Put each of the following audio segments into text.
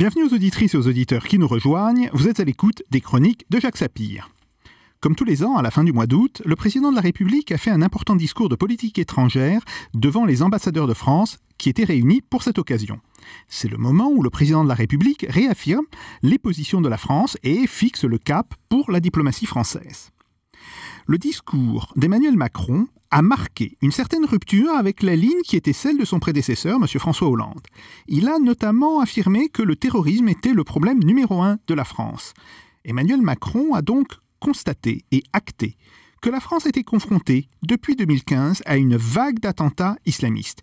Bienvenue aux auditrices et aux auditeurs qui nous rejoignent. Vous êtes à l'écoute des chroniques de Jacques Sapir. Comme tous les ans, à la fin du mois d'août, le président de la République a fait un important discours de politique étrangère devant les ambassadeurs de France qui étaient réunis pour cette occasion. C'est le moment où le président de la République réaffirme les positions de la France et fixe le cap pour la diplomatie française. Le discours d'Emmanuel Macron a marqué une certaine rupture avec la ligne qui était celle de son prédécesseur, M. François Hollande. Il a notamment affirmé que le terrorisme était le problème numéro 1 de la France. Emmanuel Macron a donc constaté et acté que la France était confrontée depuis 2015 à une vague d'attentats islamistes.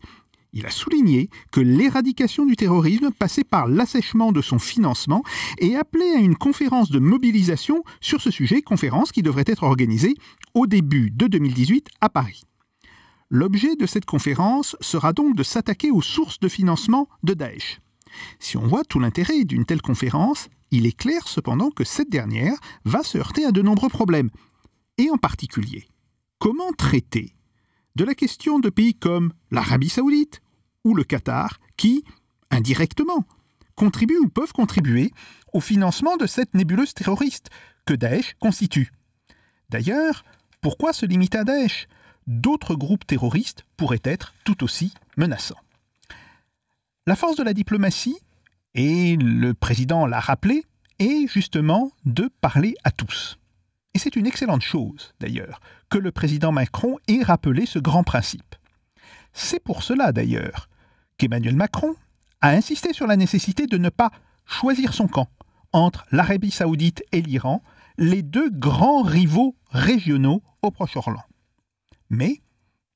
Il a souligné que l'éradication du terrorisme passait par l'assèchement de son financement et appelé à une conférence de mobilisation sur ce sujet, conférence qui devrait être organisée au début de 2018 à Paris. L'objet de cette conférence sera donc de s'attaquer aux sources de financement de Daesh. Si on voit tout l'intérêt d'une telle conférence, il est clair cependant que cette dernière va se heurter à de nombreux problèmes. Et en particulier, comment traiter de la question de pays comme l'Arabie Saoudite ou le Qatar qui, indirectement, contribuent ou peuvent contribuer au financement de cette nébuleuse terroriste que Daesh constitue. D'ailleurs, pourquoi se limiter à Daesh ? D'autres groupes terroristes pourraient être tout aussi menaçants. La force de la diplomatie, et le président l'a rappelé, est justement de parler à tous. Et c'est une excellente chose, d'ailleurs, que le président Macron ait rappelé ce grand principe. C'est pour cela, d'ailleurs, qu'Emmanuel Macron a insisté sur la nécessité de ne pas choisir son camp entre l'Arabie Saoudite et l'Iran, les deux grands rivaux régionaux au Proche-Orient. Mais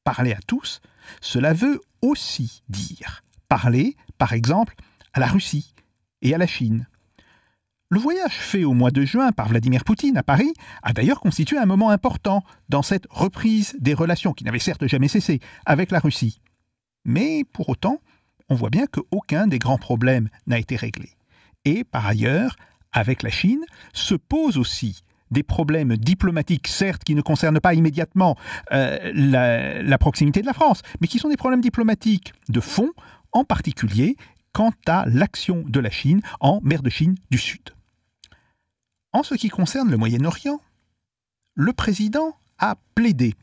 parler à tous, cela veut aussi dire parler, par exemple, à la Russie et à la Chine. Le voyage fait au mois de juin par Vladimir Poutine à Paris a d'ailleurs constitué un moment important dans cette reprise des relations qui n'avaient certes jamais cessé avec la Russie. Mais pour autant, on voit bien qu'aucun des grands problèmes n'a été réglé. Et par ailleurs, avec la Chine, se posent aussi des problèmes diplomatiques, certes, qui ne concernent pas immédiatement la proximité de la France, mais qui sont des problèmes diplomatiques de fond, en particulier quant à l'action de la Chine en mer de Chine du Sud. En ce qui concerne le Moyen-Orient, le président a plaidé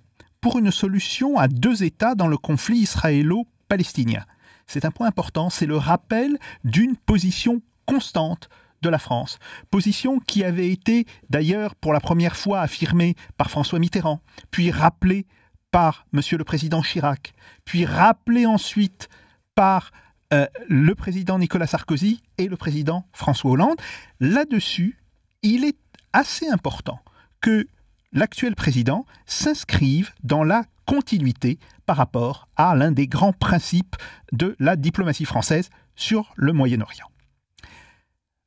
pour une solution à deux États dans le conflit israélo-palestinien. C'est un point important, c'est le rappel d'une position constante de la France. Position qui avait été d'ailleurs pour la première fois affirmée par François Mitterrand, puis rappelée par M. le Président Chirac, puis rappelée ensuite par le président Nicolas Sarkozy et le président François Hollande. Là-dessus, il est assez important que l'actuel président s'inscrive dans la continuité par rapport à l'un des grands principes de la diplomatie française sur le Moyen-Orient.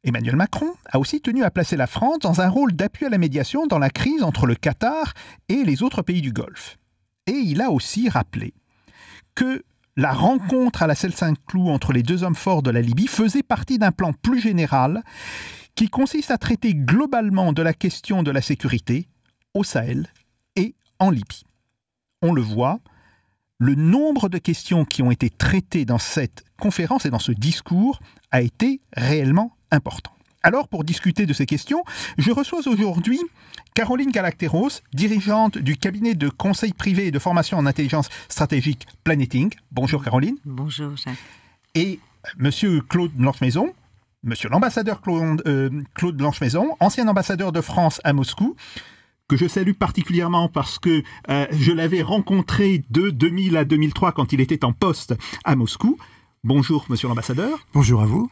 Emmanuel Macron a aussi tenu à placer la France dans un rôle d'appui à la médiation dans la crise entre le Qatar et les autres pays du Golfe. Et il a aussi rappelé que la rencontre à la Celle-Saint-Cloud entre les deux hommes forts de la Libye faisait partie d'un plan plus général qui consiste à traiter globalement de la question de la sécurité au Sahel et en Libye. On le voit, le nombre de questions qui ont été traitées dans cette conférence et dans ce discours a été réellement important. Alors, pour discuter de ces questions, je reçois aujourd'hui Caroline Galacteros, dirigeante du cabinet de conseil privé et de formation en intelligence stratégique Planeting. Bonjour Caroline. Bonjour Jacques. Et Monsieur Claude Blanchemaison, Monsieur l'ambassadeur Claude Blanchemaison, ancien ambassadeur de France à Moscou, que je salue particulièrement parce que je l'avais rencontré de 2000 à 2003 quand il était en poste à Moscou. Bonjour Monsieur l'ambassadeur. Bonjour à vous.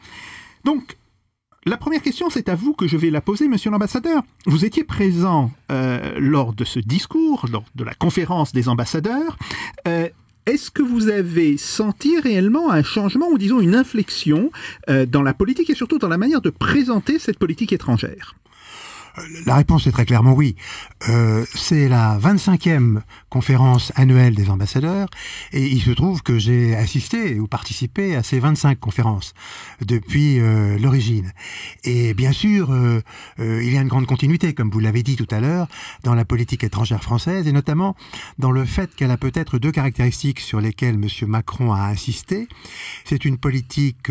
Donc, la première question, c'est à vous que je vais la poser, Monsieur l'ambassadeur. Vous étiez présent lors de ce discours, lors de la conférence des ambassadeurs. Est-ce que vous avez senti réellement un changement ou disons une inflexion dans la politique et surtout dans la manière de présenter cette politique étrangère ? La réponse est très clairement oui. C'est la 25e conférence annuelle des ambassadeurs et il se trouve que j'ai assisté ou participé à ces 25 conférences depuis l'origine. Et bien sûr, il y a une grande continuité, comme vous l'avez dit tout à l'heure, dans la politique étrangère française et notamment dans le fait qu'elle a peut-être deux caractéristiques sur lesquelles M. Macron a insisté. C'est une politique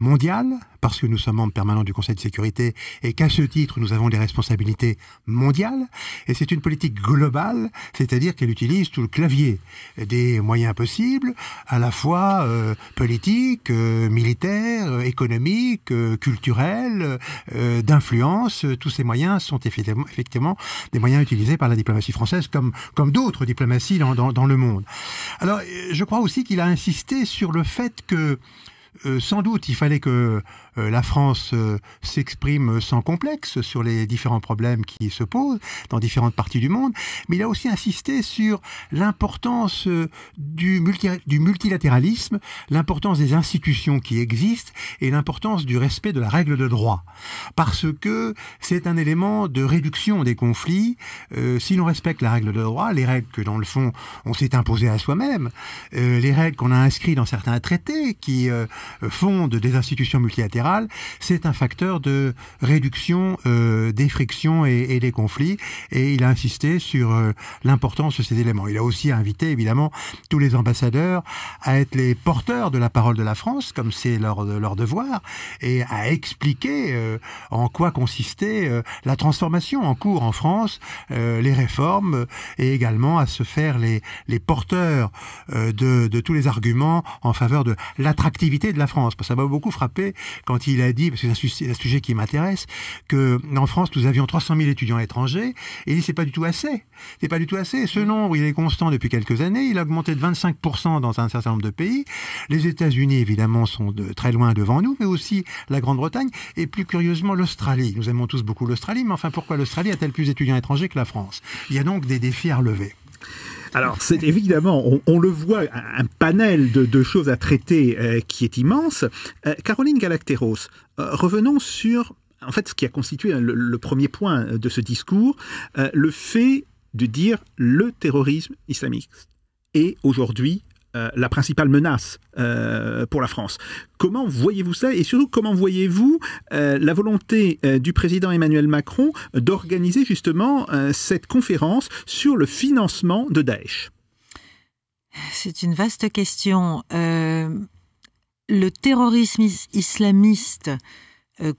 mondiale, parce que nous sommes membres permanents du Conseil de sécurité et qu'à ce titre, nous avons des responsabilités mondiales. Et c'est une politique globale, c'est-à-dire qu'elle utilise tout le clavier des moyens possibles, à la fois politiques, militaires, économiques, culturels, d'influence. Tous ces moyens sont effectivement des moyens utilisés par la diplomatie française comme d'autres diplomaties dans le monde. Alors, je crois aussi qu'il a insisté sur le fait que sans doute, il fallait que la France s'exprime sans complexe sur les différents problèmes qui se posent dans différentes parties du monde, mais il a aussi insisté sur l'importance du multilatéralisme, l'importance des institutions qui existent et l'importance du respect de la règle de droit. Parce que c'est un élément de réduction des conflits. Si l'on respecte la règle de droit, les règles que dans le fond on s'est imposées à soi-même, les règles qu'on a inscrites dans certains traités qui fondent des institutions multilatérales, c'est un facteur de réduction des frictions et des conflits, et il a insisté sur l'importance de ces éléments. Il a aussi invité évidemment tous les ambassadeurs à être les porteurs de la parole de la France, comme c'est leur devoir, et à expliquer en quoi consistait la transformation en cours en France, les réformes, et également à se faire les porteurs de tous les arguments en faveur de l'attractivité de la France. Parce que ça m'a beaucoup frappé quand il a dit, parce que c'est un sujet qui m'intéresse, qu'en France, nous avions 300 000 étudiants étrangers, et il dit c'est pas du tout assez. C'est pas du tout assez. Ce nombre, il est constant depuis quelques années, il a augmenté de 25% dans un certain nombre de pays. Les États-Unis, évidemment, sont de très loin devant nous, mais aussi la Grande-Bretagne, et plus curieusement, l'Australie. Nous aimons tous beaucoup l'Australie, mais enfin, pourquoi l'Australie a-t-elle plus d'étudiants étrangers que la France? Il y a donc des défis à relever. Alors, c'est évidemment, on le voit, un panel de choses à traiter qui est immense. Caroline Galacteros, revenons sur, en fait, ce qui a constitué le premier point de ce discours, le fait de dire le terrorisme islamique est aujourd'hui la principale menace pour la France. Comment voyez-vous ça, et surtout comment voyez-vous la volonté du président Emmanuel Macron d'organiser justement cette conférence sur le financement de Daesh? C'est une vaste question. Le terrorisme islamiste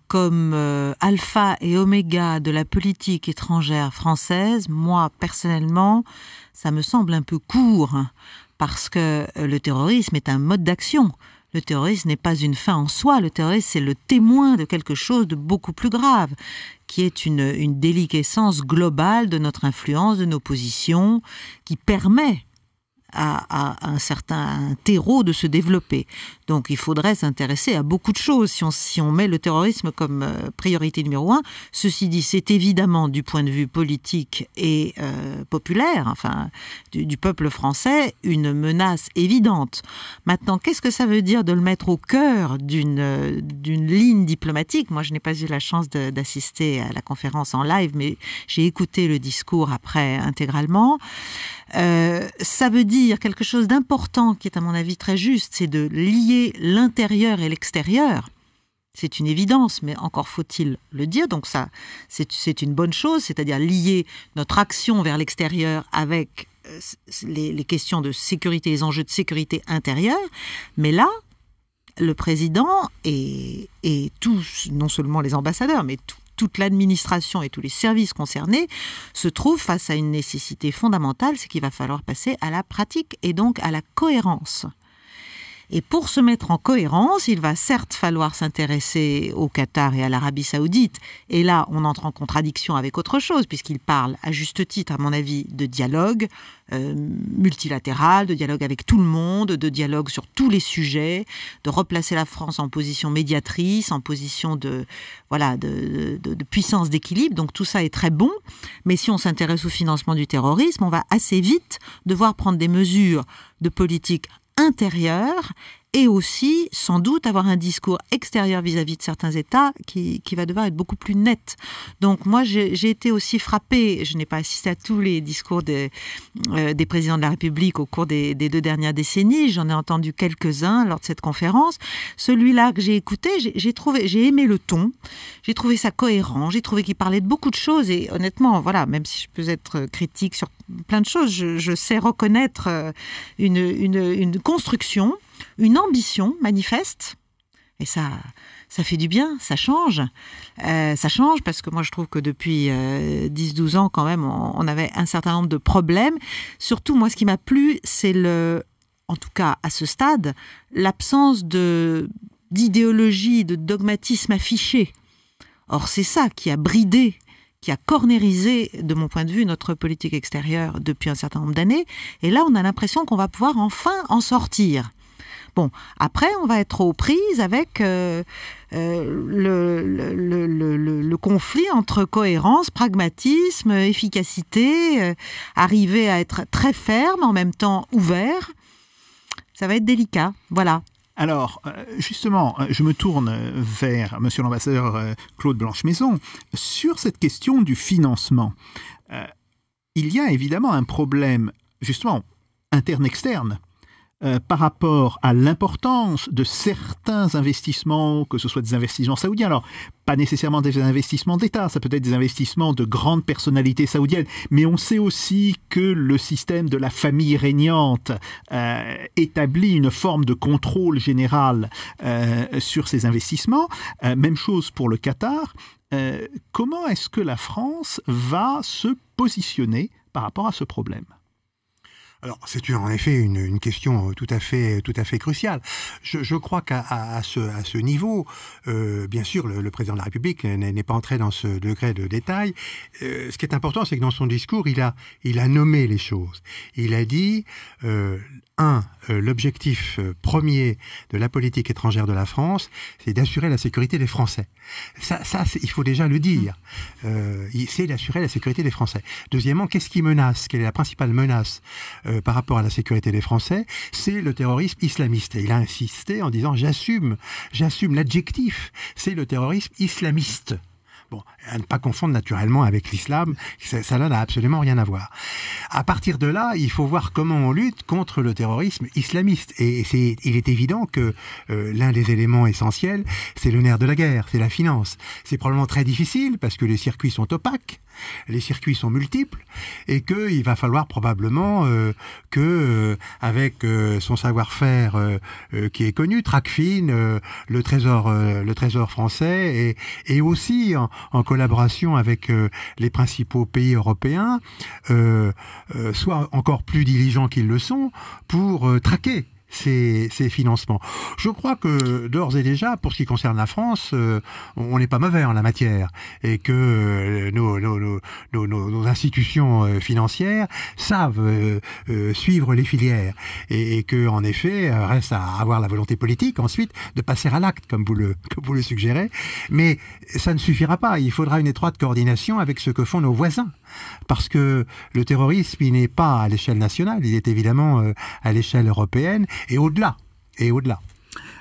comme alpha et oméga de la politique étrangère française, moi personnellement, ça me semble un peu court, parce que le terrorisme est un mode d'action. Le terrorisme n'est pas une fin en soi. Le terrorisme, c'est le témoin de quelque chose de beaucoup plus grave, qui est une déliquescence globale de notre influence, de nos positions, qui permet à un certain terreau de se développer. Donc il faudrait s'intéresser à beaucoup de choses si on met le terrorisme comme priorité numéro 1. Ceci dit, c'est évidemment du point de vue politique et populaire, enfin du peuple français, une menace évidente. Maintenant, qu'est-ce que ça veut dire de le mettre au cœur d'une ligne diplomatique? Moi, je n'ai pas eu la chance d'assister à la conférence en live, mais j'ai écouté le discours après intégralement. Ça veut dire quelque chose d'important qui est à mon avis très juste, c'est de lier l'intérieur et l'extérieur. C'est une évidence, mais encore faut-il le dire. Donc ça, c'est une bonne chose, c'est-à-dire lier notre action vers l'extérieur avec les questions de sécurité, les enjeux de sécurité intérieure. Mais là, le président et tous, non seulement les ambassadeurs, mais toute l'administration et tous les services concernés se trouvent face à une nécessité fondamentale, c'est qu'il va falloir passer à la pratique et donc à la cohérence. Et pour se mettre en cohérence, il va certes falloir s'intéresser au Qatar et à l'Arabie Saoudite. Et là, on entre en contradiction avec autre chose, puisqu'il parle, à juste titre, à mon avis, de dialogue multilatéral, de dialogue avec tout le monde, de dialogue sur tous les sujets, de replacer la France en position médiatrice, en position de puissance d'équilibre. Donc tout ça est très bon. Mais si on s'intéresse au financement du terrorisme, on va assez vite devoir prendre des mesures de politique intérieure et aussi, sans doute, avoir un discours extérieur vis-à-vis de certains États qui va devoir être beaucoup plus net. Donc moi, j'ai été aussi frappée, je n'ai pas assisté à tous les discours des présidents de la République au cours des 2 dernières décennies, j'en ai entendu quelques-uns lors de cette conférence. Celui-là que j'ai écouté, j'ai aimé le ton, j'ai trouvé ça cohérent, j'ai trouvé qu'il parlait de beaucoup de choses et honnêtement, voilà, même si je peux être critique sur plein de choses, je sais reconnaître une construction, une ambition manifeste, Et ça fait du bien, ça change. Ça change parce que moi, je trouve que depuis 10-12 ans, quand même, on avait un certain nombre de problèmes. Surtout, moi, ce qui m'a plu, c'est en tout cas à ce stade, l'absence d'idéologie, de dogmatisme affiché. Or, c'est ça qui a bridé, qui a cornérisé, de mon point de vue, notre politique extérieure depuis un certain nombre d'années. Et là, on a l'impression qu'on va pouvoir enfin en sortir. Bon, après, on va être aux prises avec le conflit entre cohérence, pragmatisme, efficacité, arriver à être très ferme, en même temps ouvert. Ça va être délicat, voilà. Alors, justement, je me tourne vers monsieur l'ambassadeur Claude Blanche-Maison. Sur cette question du financement, il y a évidemment un problème, justement, interne-externe, par rapport à l'importance de certains investissements, que ce soit des investissements saoudiens. Alors, pas nécessairement des investissements d'État, ça peut être des investissements de grandes personnalités saoudiennes, mais on sait aussi que le système de la famille régnante établit une forme de contrôle général sur ces investissements. Même chose pour le Qatar. Comment est-ce que la France va se positionner par rapport à ce problème ? Alors, c'est en effet une question tout à fait cruciale. Je crois qu'à ce niveau, bien sûr, le président de la République n'est pas entré dans ce degré de détail. Ce qui est important, c'est que dans son discours, il a nommé les choses. Il a dit, l'objectif premier de la politique étrangère de la France, c'est d'assurer la sécurité des Français. Ça, il faut déjà le dire. C'est d'assurer la sécurité des Français. Deuxièmement, qu'est-ce qui menace ? Quelle est la principale menace par rapport à la sécurité des Français? C'est le terrorisme islamiste. Et il a insisté en disant j'assume l'adjectif, c'est le terrorisme islamiste. Bon, à ne pas confondre naturellement avec l'islam, ça n'a absolument rien à voir. À partir de là, il faut voir comment on lutte contre le terrorisme islamiste. Et il est évident que l'un des éléments essentiels, c'est le nerf de la guerre, c'est la finance. C'est probablement très difficile parce que les circuits sont opaques, les circuits sont multiples, et qu'il va falloir probablement avec son savoir-faire qui est connu, Tracfin, le Trésor français, et aussi en collaboration avec les principaux pays européens, soient encore plus diligents qu'ils le sont pour traquer ces financements. Je crois que d'ores et déjà, pour ce qui concerne la France, on n'est pas mauvais en la matière, et que nos institutions financières savent suivre les filières, et que en effet reste à avoir la volonté politique ensuite de passer à l'acte, comme vous le suggérez. Mais ça ne suffira pas. Il faudra une étroite coordination avec ce que font nos voisins. Parce que le terrorisme, il n'est pas à l'échelle nationale, il est évidemment à l'échelle européenne et au-delà.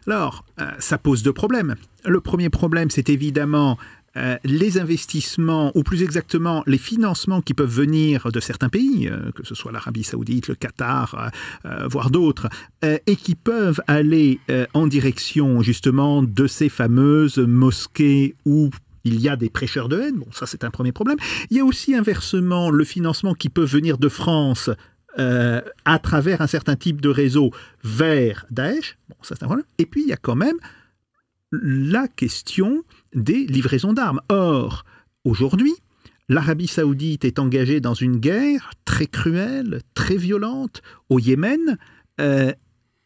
Alors, ça pose deux problèmes. Le premier problème, c'est évidemment les investissements, ou plus exactement les financements qui peuvent venir de certains pays, que ce soit l'Arabie Saoudite, le Qatar, voire d'autres, et qui peuvent aller en direction justement de ces fameuses mosquées où il y a des prêcheurs de haine. Bon, ça c'est un premier problème. Il y a aussi inversement le financement qui peut venir de France à travers un certain type de réseau vers Daesh. Bon, ça c'est un problème. Et puis il y a quand même la question des livraisons d'armes. Or, aujourd'hui, l'Arabie Saoudite est engagée dans une guerre très cruelle, très violente au Yémen.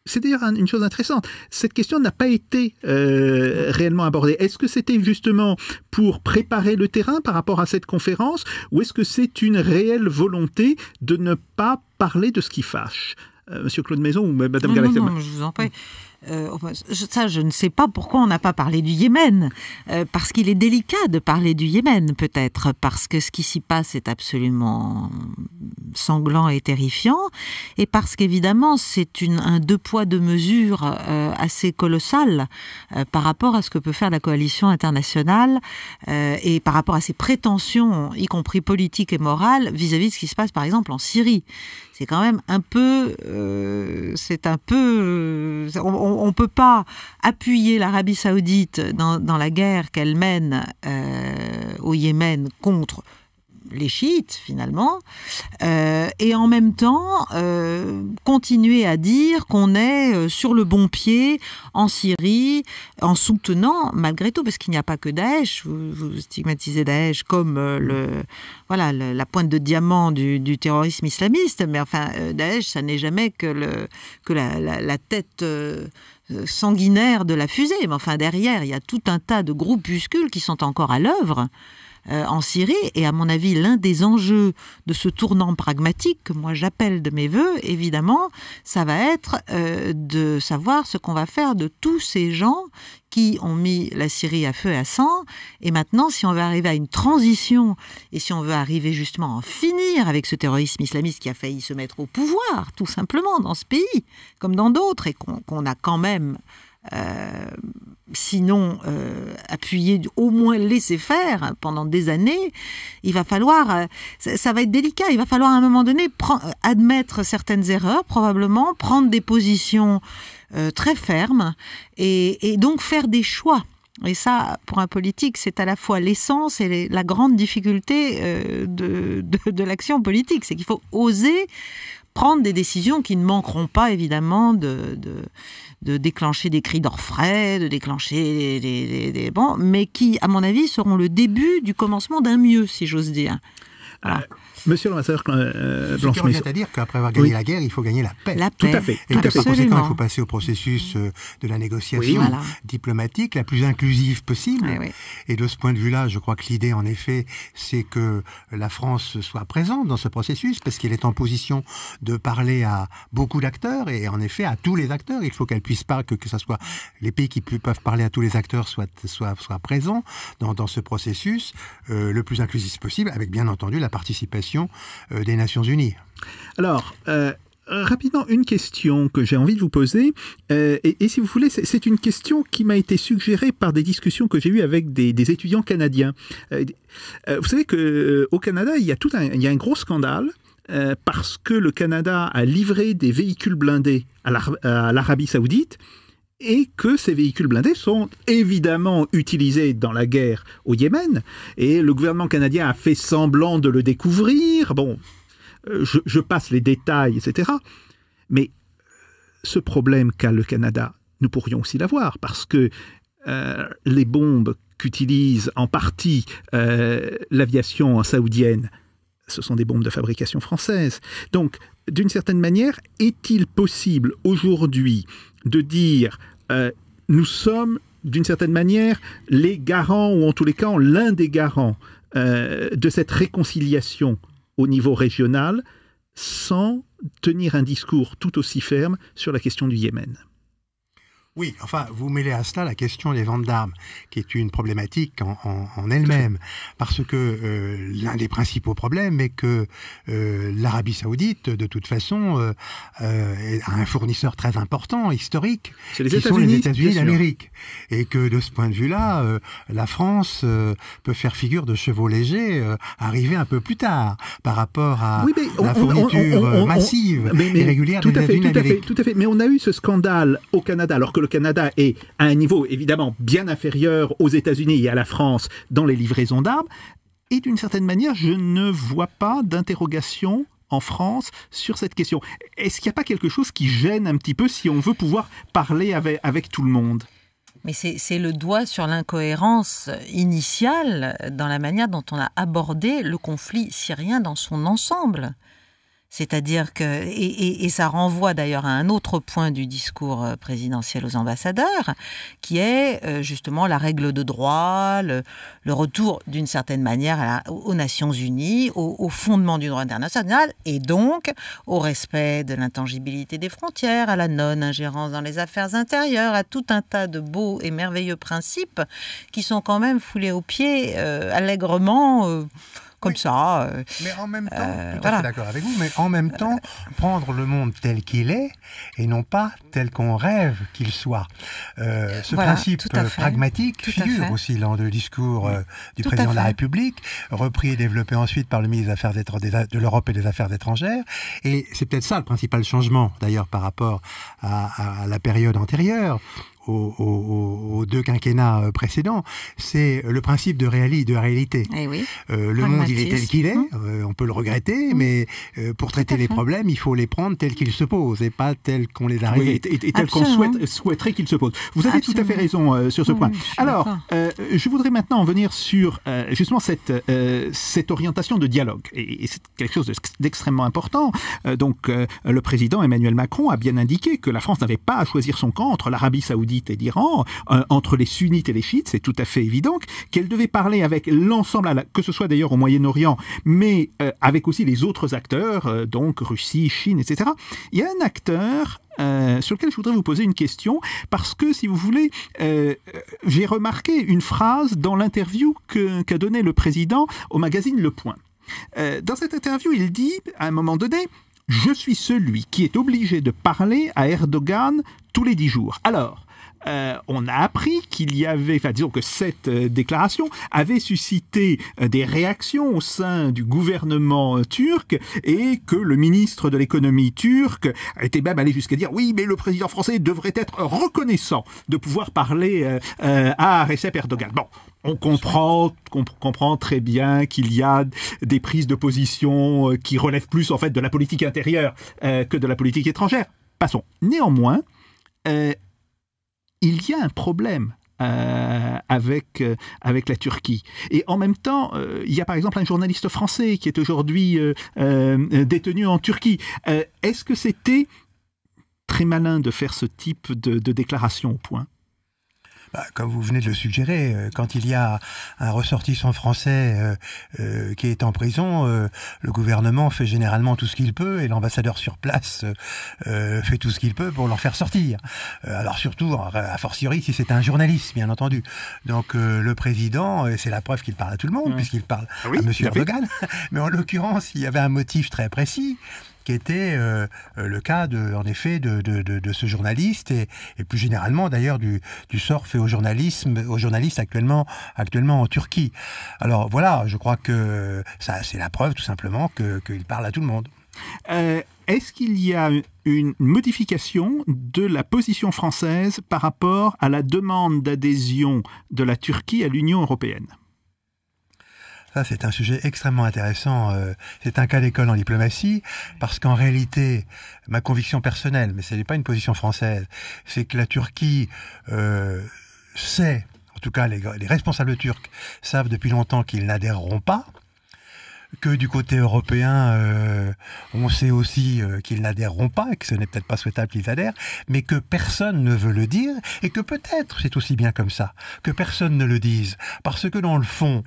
C'est d'ailleurs une chose intéressante. Cette question n'a pas été réellement abordée. Est-ce que c'était justement pour préparer le terrain par rapport à cette conférence, ou est-ce que c'est une réelle volonté de ne pas parler de ce qui fâche ? Monsieur Claude Maison ou Madame Galaxy ? Non, je vous en prie. Ça, je ne sais pas pourquoi on n'a pas parlé du Yémen. Parce qu'il est délicat de parler du Yémen, peut-être. Parce que ce qui s'y passe est absolument sanglant et terrifiant. Et parce qu'évidemment, c'est un deux poids, deux mesures assez colossal par rapport à ce que peut faire la coalition internationale et par rapport à ses prétentions, y compris politiques et morales, vis-à-vis de ce qui se passe, par exemple, en Syrie. C'est quand même un peu... on ne peut pas appuyer l'Arabie Saoudite dans la guerre qu'elle mène au Yémen contre les chiites finalement, et en même temps continuer à dire qu'on est sur le bon pied en Syrie, en soutenant malgré tout, parce qu'il n'y a pas que Daesh, vous stigmatisez Daesh comme la pointe de diamant du terrorisme islamiste, mais enfin Daesh, ça n'est jamais que la tête sanguinaire de la fusée, mais enfin derrière il y a tout un tas de groupuscules qui sont encore à l'œuvre en Syrie, et à mon avis l'un des enjeux de ce tournant pragmatique que moi j'appelle de mes voeux, évidemment, ça va être de savoir ce qu'on va faire de tous ces gens qui ont mis la Syrie à feu et à sang, et maintenant si on veut arriver à une transition, et si on veut arriver justement à en finir avec ce terrorisme islamiste qui a failli se mettre au pouvoir, tout simplement, dans ce pays, comme dans d'autres, et qu'on a quand même sinon appuyé, au moins laissé faire pendant des années, il va falloir, ça va être délicat, il va falloir à un moment donné admettre certaines erreurs, probablement, prendre des positions très fermes, et donc faire des choix. Et ça, pour un politique, c'est à la fois l'essence et la grande difficulté de l'action politique. C'est qu'il faut oser prendre des décisions qui ne manqueront pas, évidemment, de déclencher des cris d'orfraie, de déclencher des mais qui, à mon avis, seront le début du commencement d'un mieux, si j'ose dire. Voilà. Monsieur l'ambassadeur Blanche-Maison. Ce qui à dire qu'après avoir gagné la guerre, il faut gagner la paix. La paix. Tout à fait. Et par conséquent, il faut passer au processus de la négociation diplomatique la plus inclusive possible. Oui. Et de ce point de vue-là, je crois que l'idée, en effet, c'est que la France soit présente dans ce processus, parce qu'elle est en position de parler à beaucoup d'acteurs, et en effet, à tous les acteurs. Il faut qu'elle puisse pas que ce soit les pays qui peuvent parler à tous les acteurs soient présents dans ce processus le plus inclusif possible, avec bien entendu la participation des Nations Unies. Alors, rapidement, une question que j'ai envie de vous poser, et si vous voulez, c'est une question qui m'a été suggérée par des discussions que j'ai eues avec des étudiants canadiens. Vous savez qu'au Canada, il y a un gros scandale, parce que le Canada a livré des véhicules blindés à l'Arabie Saoudite, et que ces véhicules blindés sont évidemment utilisés dans la guerre au Yémen, et le gouvernement canadien a fait semblant de le découvrir. Bon, je passe les détails, etc. Mais ce problème qu'a le Canada, nous pourrions aussi l'avoir, parce que les bombes qu'utilise en partie l'aviation saoudienne, ce sont des bombes de fabrication française. Donc, d'une certaine manière, est-il possible aujourd'hui de dire nous sommes, d'une certaine manière, les garants, ou en tous les cas, l'un des garants de cette réconciliation au niveau régional, sans tenir un discours tout aussi ferme sur la question du Yémen? Oui, enfin, vous mêlez à cela la question des ventes d'armes, qui est une problématique en elle-même, parce que l'un des principaux problèmes est que l'Arabie Saoudite, de toute façon, a un fournisseur très important, historique, qui sont les États-Unis d'Amérique, et que de ce point de vue-là, la France peut faire figure de chevaux légers, arriver un peu plus tard, par rapport à la fourniture massive et régulière des États-Unis d'Amérique. Tout à fait, mais on a eu ce scandale au Canada, alors que le Canada est à un niveau évidemment bien inférieur aux États-Unis et à la France dans les livraisons d'armes, et d'une certaine manière, je ne vois pas d'interrogation en France sur cette question. Est-ce qu'il n'y a pas quelque chose qui gêne un petit peu si on veut pouvoir parler avec tout le monde ? Mais c'est le doigt sur l'incohérence initiale dans la manière dont on a abordé le conflit syrien dans son ensemble. C'est-à-dire que, et ça renvoie d'ailleurs à un autre point du discours présidentiel aux ambassadeurs, qui est justement la règle de droit, le retour d'une certaine manière aux Nations Unies, au fondement du droit international, et donc au respect de l'intangibilité des frontières, à la non-ingérence dans les affaires intérieures, à tout un tas de beaux et merveilleux principes qui sont quand même foulés aux pieds allègrement. Comme ça. Mais en même temps, tout à fait d'accord avec vous, mais en même temps, prendre le monde tel qu'il est et non pas tel qu'on rêve qu'il soit. Ce principe pragmatique figure aussi dans le discours du président de la République, repris et développé ensuite par le ministre des Affaires de l'Europe et des Affaires étrangères. Et c'est peut-être ça le principal changement, d'ailleurs, par rapport à la période antérieure, aux deux quinquennats précédents, c'est le principe de réalité. Eh oui. Le monde, il est tel qu'il est, on peut le regretter, mais pour traiter les problèmes, il faut les prendre tels qu'ils se posent et pas tels qu'on les a rêvés. Et tels qu'on souhaiterait qu'ils se posent. Vous avez tout à fait raison sur ce point. Alors, je voudrais maintenant en venir sur justement cette orientation de dialogue. Et c'est quelque chose d'extrêmement important. Donc, le président Emmanuel Macron a bien indiqué que la France n'avait pas à choisir son camp entre l'Arabie Saoudite et l'Iran, entre les sunnites et les chiites, c'est tout à fait évident, qu'elle devait parler avec l'ensemble, que ce soit d'ailleurs au Moyen-Orient, mais avec aussi les autres acteurs, donc Russie, Chine, etc. Il y a un acteur sur lequel je voudrais vous poser une question, parce que, si vous voulez, j'ai remarqué une phrase dans l'interview qu'a donnée le président au magazine Le Point. Dans cette interview, il dit, à un moment donné, « Je suis celui qui est obligé de parler à Erdogan tous les 10 jours. » Alors, on a appris qu'il y avait, disons que cette déclaration avait suscité des réactions au sein du gouvernement turc et que le ministre de l'économie turc était même allé jusqu'à dire oui, mais le président français devrait être reconnaissant de pouvoir parler à Recep Erdogan. Bon. On comprend très bien qu'il y a des prises de position qui relèvent plus en fait de la politique intérieure que de la politique étrangère. Passons. Néanmoins, il y a un problème avec la Turquie. Et en même temps, il y a par exemple un journaliste français qui est aujourd'hui détenu en Turquie. Est-ce que c'était très malin de faire ce type de déclaration au point ? Comme vous venez de le suggérer, quand il y a un ressortissant français qui est en prison, le gouvernement fait généralement tout ce qu'il peut et l'ambassadeur sur place fait tout ce qu'il peut pour l'en faire sortir. Alors surtout, a fortiori, si c'est un journaliste, bien entendu. Donc le président, c'est la preuve qu'il parle à tout le monde, puisqu'il parle à M. Erdogan. Mais en l'occurrence, il y avait un motif très précis, qui était le cas en effet de ce journaliste et plus généralement d'ailleurs du sort fait aux journalistes actuellement en Turquie. Alors voilà, je crois que ça c'est la preuve tout simplement qu'il parle à tout le monde. Est-ce qu'il y a une modification de la position française par rapport à la demande d'adhésion de la Turquie à l'Union européenne ? Ça, c'est un sujet extrêmement intéressant. C'est un cas d'école en diplomatie, parce qu'en réalité, ma conviction personnelle, mais ce n'est pas une position française, c'est que la Turquie sait, en tout cas les responsables turcs savent depuis longtemps qu'ils n'adhéreront pas, que du côté européen, on sait aussi qu'ils n'adhéreront pas, et que ce n'est peut-être pas souhaitable qu'ils adhèrent, mais que personne ne veut le dire, et que peut-être c'est aussi bien comme ça, que personne ne le dise, parce que dans le fond,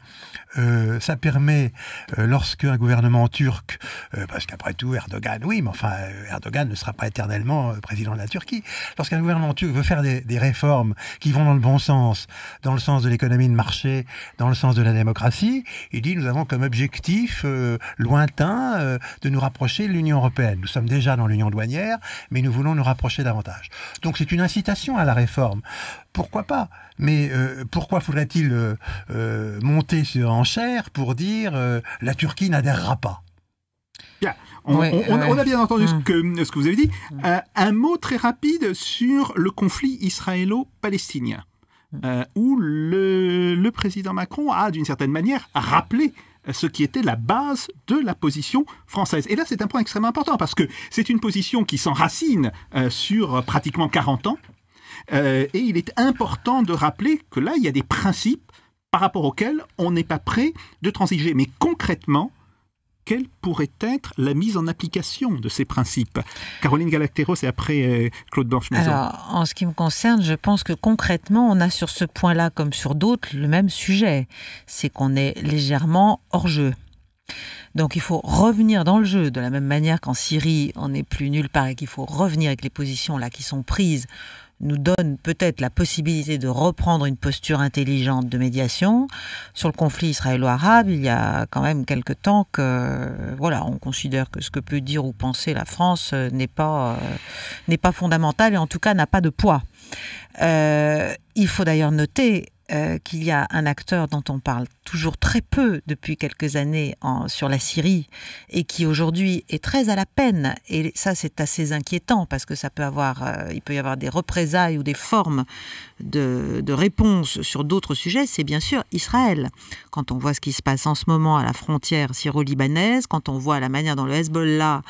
ça permet, lorsqu'un gouvernement turc, parce qu'après tout, Erdogan, oui, mais enfin, Erdogan ne sera pas éternellement président de la Turquie, lorsqu'un gouvernement turc veut faire des réformes qui vont dans le bon sens, dans le sens de l'économie de marché, dans le sens de la démocratie, il dit, nous avons comme objectif lointain de nous rapprocher de l'Union européenne. Nous sommes déjà dans l'Union douanière, mais nous voulons nous rapprocher davantage. Donc c'est une incitation à la réforme. Pourquoi pas ? Mais pourquoi faudrait-il monter sur enchère pour dire la Turquie n'adhérera pas ? Bien. On a bien entendu ce que vous avez dit. Un mot très rapide sur le conflit israélo-palestinien, où le président Macron a, d'une certaine manière, rappelé ce qui était la base de la position française. Et là, c'est un point extrêmement important, parce que c'est une position qui s'enracine sur pratiquement 40 ans, et il est important de rappeler que là, il y a des principes par rapport auxquels on n'est pas prêt de transiger. Mais concrètement, quelle pourrait être la mise en application de ces principes ? Caroline Galacteros et après Claude Blanche-Maison. Alors, en ce qui me concerne, je pense que concrètement, on a sur ce point-là, comme sur d'autres, le même sujet. C'est qu'on est légèrement hors jeu. Donc il faut revenir dans le jeu, de la même manière qu'en Syrie, on n'est plus nulle part et qu'il faut revenir avec les positions là qui sont prises, nous donne peut-être la possibilité de reprendre une posture intelligente de médiation. Sur le conflit israélo-arabe, il y a quand même quelque temps que, voilà, on considère que ce que peut dire ou penser la France n'est pas fondamental et en tout cas n'a pas de poids. Il faut d'ailleurs noter qu'il y a un acteur dont on parle toujours très peu depuis quelques années sur la Syrie et qui aujourd'hui est très à la peine. Et ça, c'est assez inquiétant parce que il peut y avoir des représailles ou des formes de réponse sur d'autres sujets. C'est bien sûr Israël. Quand on voit ce qui se passe en ce moment à la frontière syro-libanaise, quand on voit la manière dont le Hezbollah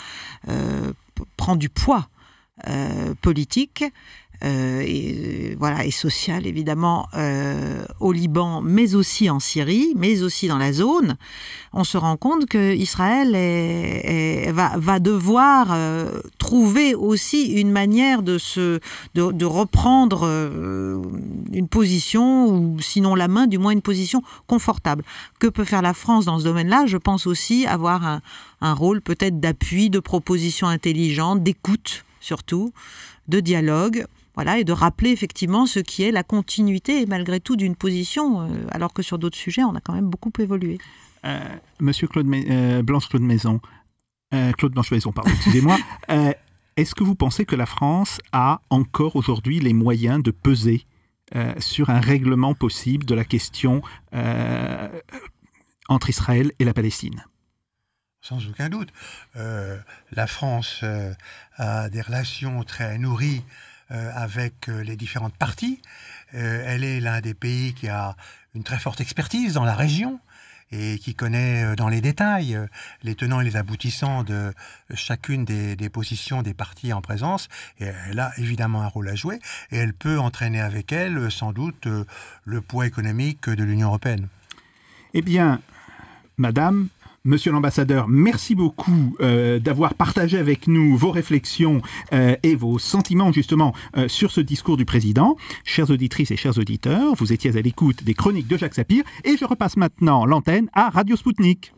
prend du poids politique, et social évidemment au Liban, mais aussi en Syrie, mais aussi dans la zone, on se rend compte que Israël va devoir trouver aussi une manière de reprendre une position, ou sinon la main, du moins une position confortable. Que peut faire la France dans ce domaine-là? Je pense aussi avoir un rôle peut-être d'appui, de proposition intelligente, d'écoute surtout, de dialogue. Voilà, et de rappeler effectivement ce qui est la continuité, malgré tout, d'une position, alors que sur d'autres sujets, on a quand même beaucoup évolué. Monsieur Blanche-Claude Maison, Claude Blanche-Maison, pardon, excusez-moi. Est-ce que vous pensez que la France a encore aujourd'hui les moyens de peser sur un règlement possible de la question entre Israël et la Palestine? Sans aucun doute. La France a des relations très nourries avec les différentes parties. Elle est l'un des pays qui a une très forte expertise dans la région et qui connaît dans les détails les tenants et les aboutissants de chacune des positions des parties en présence. Et elle a évidemment un rôle à jouer et elle peut entraîner avec elle sans doute le poids économique de l'Union européenne. Eh bien, Madame, Monsieur l'ambassadeur, merci beaucoup d'avoir partagé avec nous vos réflexions et vos sentiments justement sur ce discours du président. Chères auditrices et chers auditeurs, vous étiez à l'écoute des chroniques de Jacques Sapir et je repasse maintenant l'antenne à Radio Spoutnik.